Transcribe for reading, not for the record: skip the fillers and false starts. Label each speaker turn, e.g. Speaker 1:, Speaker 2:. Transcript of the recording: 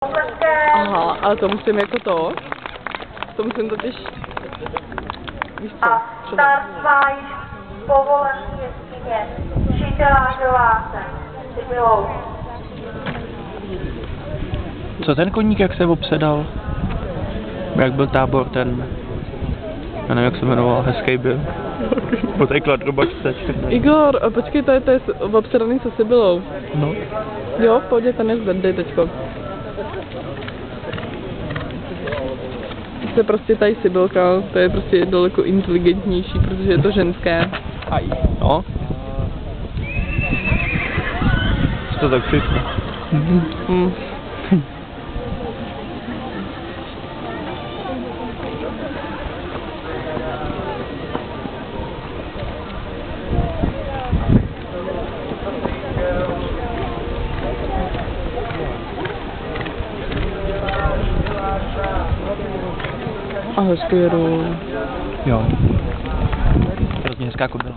Speaker 1: Aha, ale to musím jako to musím totiž, víš co,
Speaker 2: Start má již povolen v jeskyně Šitelářová se Sibylou.
Speaker 3: Co ten koník, jak se obsedal? Jak byl tábor ten, já nevím, jak se jmenoval, hezký byl. Potekla drobačce.
Speaker 1: Igor, počkej, to je obsedaný se Sibylou.
Speaker 3: No.
Speaker 1: Jo, v pohodě, ten je zdrdej teďko. To je prostě tady Sibylka, to je prostě daleko inteligentnější, protože je to ženské.
Speaker 3: No. Co to tak všechno?
Speaker 1: A hezky jedou.
Speaker 3: Jo. Hrozně hezká kobyla.